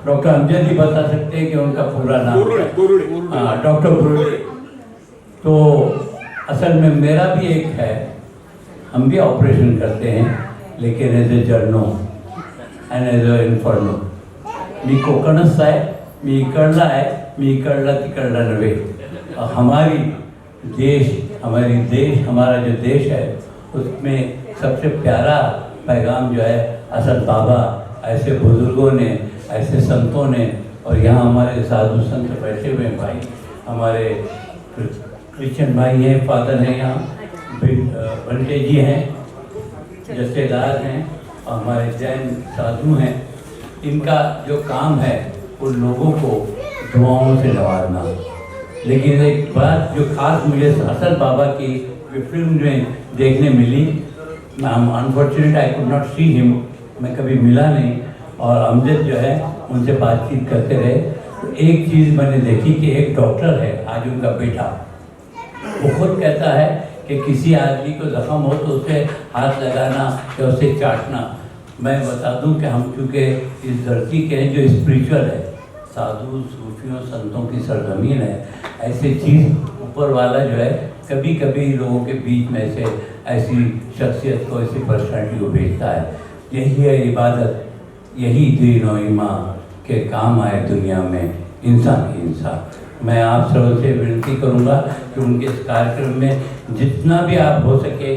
डॉक्टर अमजद ही बता सकते हैं कि उनका पूरा नाम क्या है। डॉक्टर बुरुड़े। तो असल में मेरा भी एक है, हम भी ऑपरेशन करते हैं, लेकिन as a journo and as a inferno. मी कोकणस आहे, मी इकडला आहे, मी इकडला तिकडला नव्हे। हमारा जो देश है उसमें सबसे प्यारा पैगाम जो है असद बाबा ऐसे बुजुर्गों ने, ऐसे संतों ने, और यहाँ हमारे साधु संत बैठे हुए भाई, हमारे क्रिश्चियन भाई हैं, फादर हैं, यहाँ बंटे जी हैं, जस्सेदार हैं, और हमारे जैन साधु हैं। इनका जो काम है उन लोगों को दुआओं से नवाजना। लेकिन एक बात जो खास मुझे असद बाबा की फिल्म में देखने मिली, unfortunate I could not see him, मैं कभी मिला नहीं, और अमजद जो है उनसे बातचीत करते रहे। तो एक चीज़ मैंने देखी कि एक डॉक्टर है, आज उनका बेटा, वो खुद कहता है कि किसी आदमी को जख्म हो तो उसे हाथ लगाना या उसे चाटना। मैं बता दूं कि हम चूँकि इस धरती के हैं जो स्पिरिचुअल है, साधु सूफियों संतों की सरजमीन है, ऐसी चीज़ ऊपर वाला जो है कभी कभी लोगों के बीच में से ऐसी शख्सियत को, ऐसी पर्सनैलिटी को भेजता है। यही है इबादत, यही दीन और ईमान के काम आए दुनिया में इंसान ही इंसान। मैं आप सबसे विनती करूंगा कि उनके इस कार्यक्रम में जितना भी आप हो सके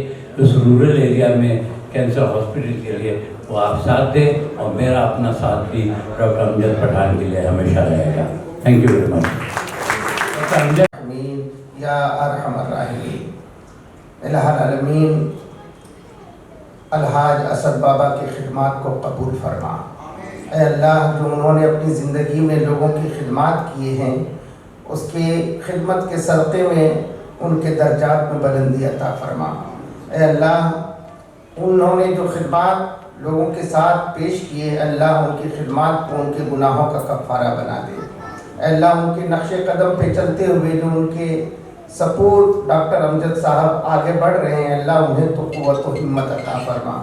उस रूरल एरिया में कैंसर हॉस्पिटल के लिए वो आप साथ दें, और मेरा अपना साथ भी डॉक्टर अमजद पठान के लिए हमेशा रहेगा। Thank you very much. या अरहमर राहिमीन, इलाहुल आलमीन अलहाज असद बाबा की खिदमत को कबूल फरमा। ऐ अल्लाह, जो उन्होंने अपनी ज़िंदगी में लोगों की खिदमत किए हैं, उसकी खिदमत के सदक़े में उनके दर्जात में बुलंदी अता फरमा। ऐ अल्लाह, उन्होंने जो खिदमत लोगों के साथ पेश किए, अल्लाह उनकी खिदमत को उनके गुनाहों का कफ़ारा बना दे। अल्लाह उनके नक्शे कदम पे चलते हुए जो उनके सपूत डॉक्टर अमजद साहब आगे बढ़ रहे हैं, अल्लाह उन्हें तो क़ुव्वत व हिम्मत अता फरमा।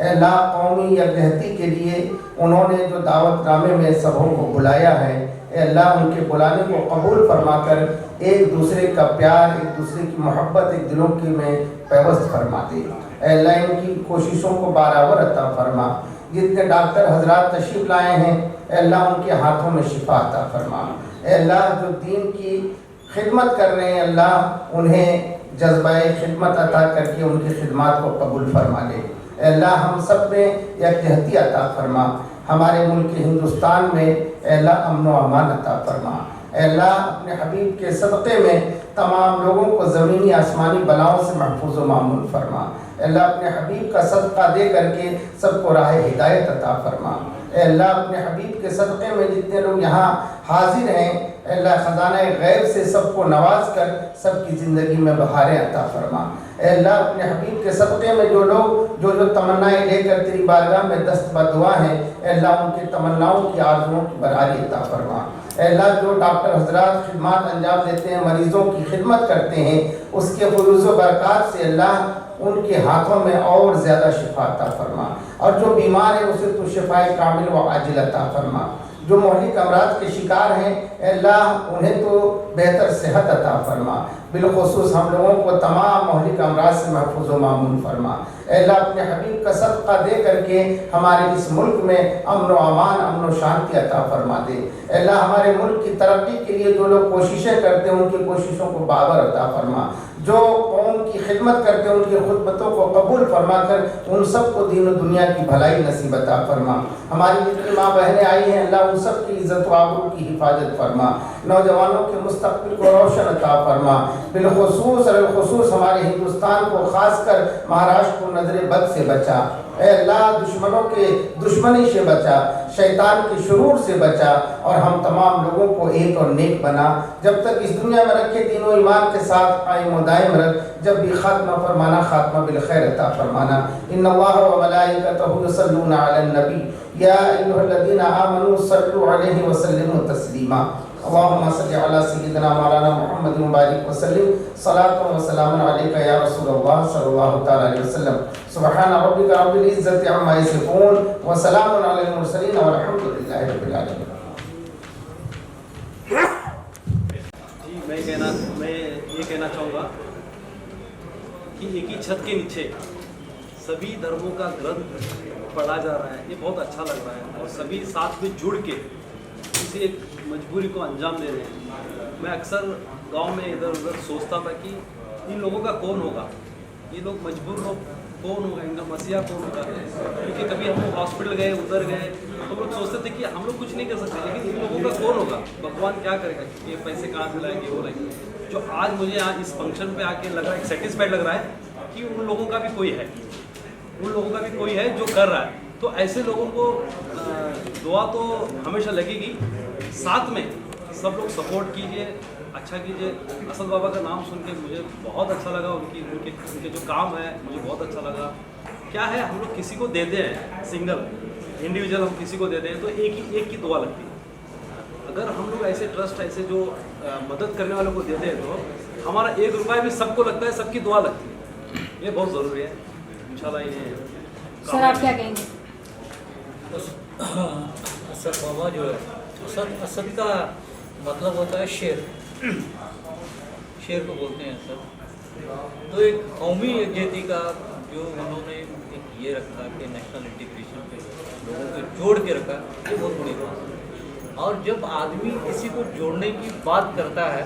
अल्लाह कौमी यकजहती के लिए उन्होंने जो दावतनामे में सबों को बुलाया है, अल्लाह उनके बुलाने को कबूल फरमाकर एक दूसरे का प्यार, एक दूसरे की मोहब्बत एक दिलों की में पैवस्त फरमा दे। अल्लाह इनकी कोशिशों को बराबर अता फरमा। जितने डॉक्टर हजरात तशरीफ़ लाए हैं, अल्लाह उनके हाथों में शिफा अता फरमा। अल्लाह जो दीन की खिदमत कर रहे हैं, अल्लाह उन्हें जज्बाए खिदमत अता करके उनकी खिदमत को कबूल फरमा ले। अल्लाह हम सब में यकजहती अता फरमा। हमारे मुल्क हिंदुस्तान में अल्लाह अमन व अमान अता फरमा। अल्लाह अपने हबीब के सदक़े में तमाम लोगों को ज़मीनी आसमानी बलाओं से महफूज व मामून फरमा। अल्लाह अपने हबीब का सदक़ा दे करके सबको राह हिदायत अता फरमा। अल्लाह अपने हबीब के सदक़े में जितने लोग यहाँ हाजिर हैं, अल्लाह ख़ज़ाना गैब से सबको नवाज कर सबकी ज़िंदगी में बहारें अता फरमा। अल्लाह अपने हबीब के सदक़े में जो लोग जो तमन्नाएँ लेकर तेरी बारगाह में दस्त बदुआ हैं, अल्लाह उनकी तमन्नाओं की आरज़ुओं की बरारी अता फरमा। अल्लाह जो डॉक्टर हजरात खिदमत अंजाम देते हैं, मरीज़ों की खिदमत करते हैं, उसके फुरूज़ व बरक़ात से अल्लाह उनके हाथों में और ज़्यादा शिफा अता फरमा। और जो बीमार है उसे तो शिफाए कामिल व आजिल अता फरमा। जो मोहलिक अमराज के शिकार हैं, अल्लाह उन्हें तो बेहतर सेहत अता फरमा। बिलखुसूस हम लोगों को तमाम मोहलिक अमराज से महफूज व मामून फरमा। अल्लाह अपने हबीब का सदक़ा दे करके हमारे इस मुल्क में अमन व अमान, अमन व शांति अता फरमा दे। अल्लाह हमारे मुल्क की तरक्की के लिए जो लोग कोशिशें करते हैं, उनकी कोशिशों को बाबर अता फरमा। जो कौम की खिदमत करते हैं, उनकी खुदबतों को कबूल फरमा कर उन सबको दीन और दुनिया की भलाई नसीब अता फरमा। हमारी जितनी माँ बहनें आई हैं, अल्लाह उन सब की इज़्ज़त व आबरू की हिफाजत फरमा। नौजवानों के मुस्तक़बिल को रोशन अता फरमा। बिलखुसूस हमारे हिंदुस्तान को, ख़ासकर महाराष्ट्र को नजर बद से बचा। ऐ अल्लाह दुश्मनों के दुश्मनी से बचा, शैतान के शुरूर से बचा और हम तमाम लोगों को एक और नेक बना। जब तक इस दुनिया में रखे तीनों ईमान के साथ कायम दायम रख, जब भी खात्मा फरमाना खात्मा बिल खैर अता फरमाना। इन्नल्लाह व मलाइकतहु युसल्लूना अलन नबी या अय्युहल्लज़ीना आमनू सल्लु अलैहि व सल्लिमू तस्लीमा। अल्लाहुम्मा सल्लि अला सय्यिदिना मौलाना मुहम्मद व बारिक व सल्लिम सलातु व सलामुन अलैका या रसूलल्लाह सल्लल्लाहु तआला अलैहि वसल्लम। सुब्हान रब्बिका रब्बिल इज्जति अम्मा यसिफून व सलामुन अलल मुरसलीन वल्हम्दुलिल्लाहि रब्बिल आलमीन। मैं ये कहना चाहूँगा कि एक ही छत के नीचे सभी धर्मों का ग्रंथ पढ़ा जा रहा है, ये बहुत अच्छा लग रहा है और सभी साथ में जुड़ के किसी एक मजबूरी को अंजाम दे रहे हैं। मैं अक्सर गांव में इधर उधर सोचता था कि इन लोगों का कौन होगा, ये लोग मजबूर लोग कौन होगा, इनका मसीहा कौन होगा। क्योंकि कभी हम लोग हॉस्पिटल गए, उधर गए, तो लोग सोचते थे कि हम लोग कुछ नहीं कर सकते, लेकिन इन लोगों का कौन होगा, भगवान क्या करेगा, ये पैसे कहाँ से लाएंगे, वो लाएंगे। जो आज मुझे यहाँ इस फंक्शन पे आके लग रहा है, सेटिस्फाइड लग रहा है कि उन लोगों का भी कोई है, उन लोगों का भी कोई है जो कर रहा है। तो ऐसे लोगों को दुआ तो हमेशा लगेगी, साथ में सब लोग सपोर्ट कीजिए, अच्छा कीजिए। असद बाबा का नाम सुन के मुझे बहुत अच्छा लगा, उनके जो काम है मुझे बहुत अच्छा लगा। क्या है, हम लोग किसी को देते हैं सिंगल इंडिविजुअल, हम किसी को देते हैं तो एक की दुआ लगती है। अगर हम लोग ऐसे ट्रस्ट, ऐसे जो मदद करने वालों को देते हैं तो हमारा 1 रुपया भी सबको लगता है, सबकी दुआ लगती है। ये बहुत ज़रूरी है इंशाल्लाह। ये सर आप क्या कहेंगे? असद बाबा जो है, असद का मतलब होता है शेर, शेर को बोलते हैं असद। तो एक कौमी यकजहती का जो उन्होंने एक ये रखा कि नेशनल इंटीग्रेशन पे लोगों को जोड़ के रखा, ये बहुत बड़ी बात है। और जब आदमी किसी को जोड़ने की बात करता है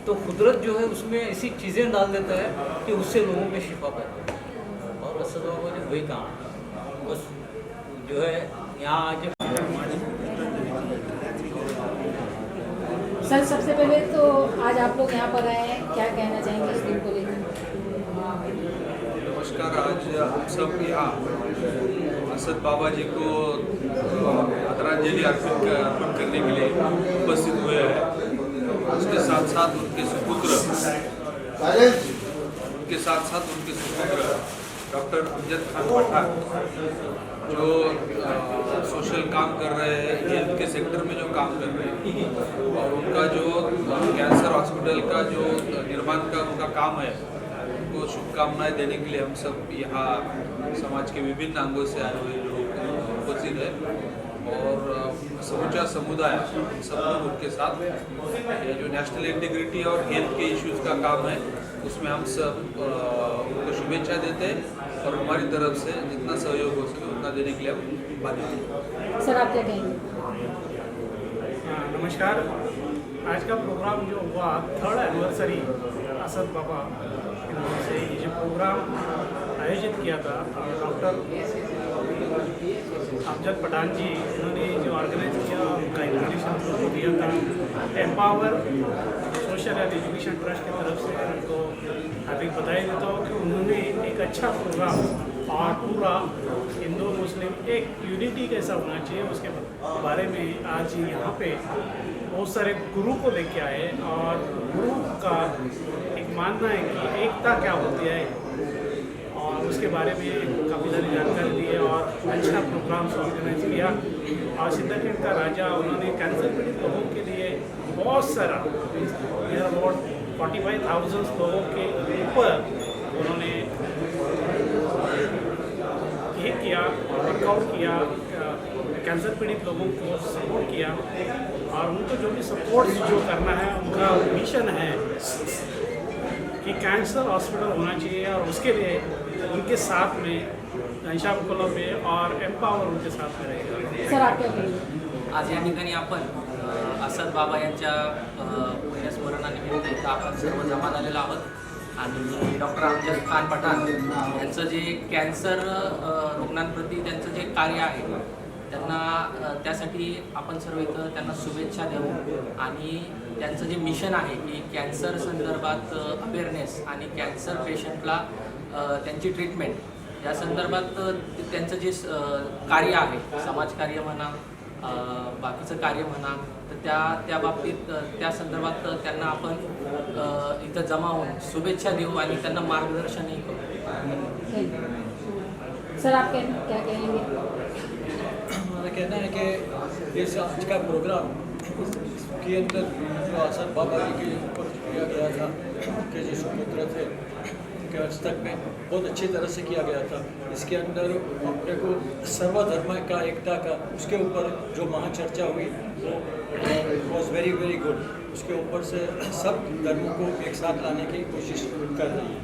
तो कुदरत जो है उसमें ऐसी चीज़ें डाल देता है कि उससे लोगों पे शिफा पाता है। और असद बाबा ने वही काम बस जो है यहाँ आके। सर सबसे पहले तो आज आप लोग यहाँ पर आए हैं, क्या कहना चाहेंगे इस दिन को लेकर? नमस्कार। आज हम सब यहाँ असद बाबा जी को आदरांजलि अर्पण करने के लिए उपस्थित हुए हैं। उसके साथ साथ उनके सुपुत्र डॉक्टर अमजद खान पठान जो सोशल काम कर रहे हैं, हेल्थ के सेक्टर में जो काम कर रहे हैं, और उनका जो कैंसर हॉस्पिटल का जो निर्माण का उनका काम है, उनको शुभकामनाएं देने के लिए हम सब यहाँ समाज के विभिन्न अंगों से आए हुए लोग उपस्थित हैं। और समूचा समुदाय सब लोग उनके साथ, ये जो नेशनल इंटीग्रिटी और हेल्थ के इश्यूज़ का काम है उसमें हम सब उनको शुभेच्छा देते हैं और हमारी तरफ से जितना सहयोग हो सके उतना देने के लिए हम बाध्य हैं। सर आप क्या कहेंगे? नमस्कार। आज का प्रोग्राम जो हुआ 3rd एनिवर्सरी असद बाबा से ये जो प्रोग्राम आयोजित किया था, डॉक्टर अमजद पठान जी इन्होंने जो ऑर्गेनाइज किया, उनका इन्विटेशन दिया था empower social and education trust की तरफ से। उनको अभी बताया देता हूँ कि उन्होंने एक अच्छा प्रोग्राम और पूरा हिंदू मुस्लिम एक यूनिटी कैसा होना चाहिए उसके बारे में आज यहाँ पे बहुत सारे गुरु को लेके आए और गुरु का एक मानना है कि एकता क्या होती है और उसके बारे में काफ़ी सारी जानकारी दी है और अच्छा प्रोग्राम ऑर्गेनाइज किया। और सिंदखेड का राजा उन्होंने कैंसर पीड़ित लोगों के लिए बहुत सारा अबाउट 45,000 लोगों के ऊपर उन्होंने ये किया, वर्कआउट किया, कैंसर पीड़ित लोगों को सपोर्ट किया और उनको जो भी सपोर्ट जो करना है, उनका मिशन है कि कैंसर हॉस्पिटल होना चाहिए और उसके लिए उनके साथ में घनश्याम कोलंबे और एम्पावर उनके साथ में रहेगा। सर आप क्या कहेंगे? आज या ठिकाणी आपण असद बाबा यांच्या पुण्यस्मरणानिमित्त इथं आपण सर्व जमा झालेलो आहोत आणि डॉक्टर अमजद खान पठान यांचं जे कॅन्सर रुग्णांप्रती त्यांचं जे कार्य आहे त्यांना त्यासाठी आपण सर्व इथं त्यांना शुभेच्छा देऊ आणि त्यांचं जे मिशन आहे की कॅन्सर संदर्भात अवेअरनेस आणि कॅन्सर पेशंटला त्यांची ट्रीटमेंट या संदर्भात त्यांचं जे कार्य आहे, समाजकार्य म्हणा, बाकीचं कार्य म्हणा, तर त्या बाबतीत त्या संदर्भात त्यांना आपण इथं जमा होऊन शुभेच्छा देऊ आणि त्यांना मार्गदर्शनही करू. सर आप क्या कहेंगे? हमारा कहना है कि इस आज का प्रोग्राम के अंदर जो आसद बाबा जी के ऊपर किया गया था, उनके जो सुपुत्र थे उनके हस्तक में बहुत अच्छी तरह से किया गया था. इसके अंदर अपने को सर्वधर्म का एकता का उसके ऊपर जो महाचर्चा हुई वो वॉज वेरी वेरी गुड. उसके ऊपर से सब धर्मों को एक साथ लाने की कोशिश कर रही है.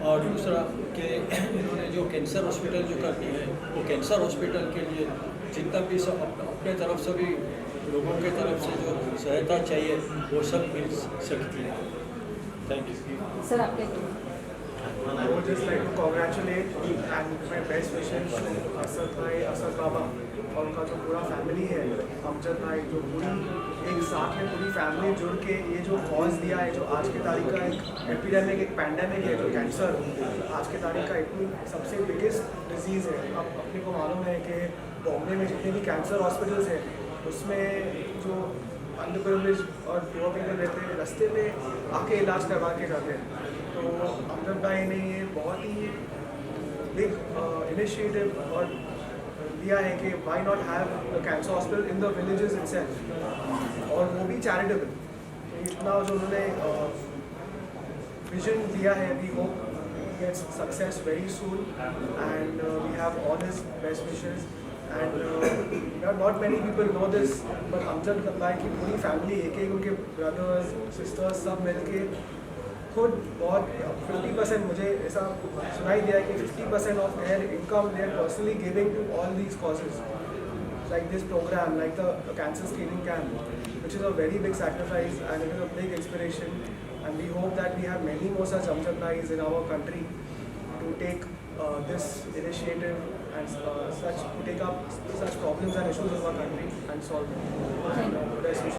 और दूसरा कि इन्होंने जो कैंसर हॉस्पिटल जो करनी है वो कैंसर हॉस्पिटल के लिए जितना भी सब अपने तरफ से भी लोगों के तरफ से जो सहायता चाहिए वो सब मिल सकती है. Thank you. सर आप क्या I would just like to congratulate and my best wishes to Asad भाई, असद बाबा और उनका जो पूरा फैमिली है, अमजद भाई, जो पूरी एक साथ में पूरी फैमिली जुड़ के ये जो कॉज दिया है, जो आज की तारीख का एक एपिडेमिक, एक पैंडेमिक है, जो कैंसर आज की तारीख का इतनी सबसे बिगेस्ट डिजीज़ है. अब अपने को मालूम है कि बॉम्बे में जितने भी कैंसर हॉस्पिटल्स हैं उसमें जो अंडर प्रिविलेज और पुअर पीपल रहते हैं रास्ते पे आके इलाज करवा के जाते हैं. तो अमजद भाई ने ये बहुत ही बिग इनिशिएटिव और दिया है कि why not have the cancer hospital in the villages itself, और वो भी चैरिटेबल. इतना जो उन्होंने विजन दिया है, we hope gets success very soon and we have all his best wishes. And not many people know this, but Amjad भाई की पूरी फैमिली, एक एक उनके ब्रदर्स सिस्टर्स सब मिल के खुद बहुत 50% मुझे ऐसा सुनाई दिया कि 50% of their income they are personally giving to all these causes like this program, like the cancer screening camp, which is a very big sacrifice and it is a big inspiration, and we hope that we have many more such Amjad Bhais in our country to take this initiative and to take up such problems and issues of our country and solve them. Best wishes.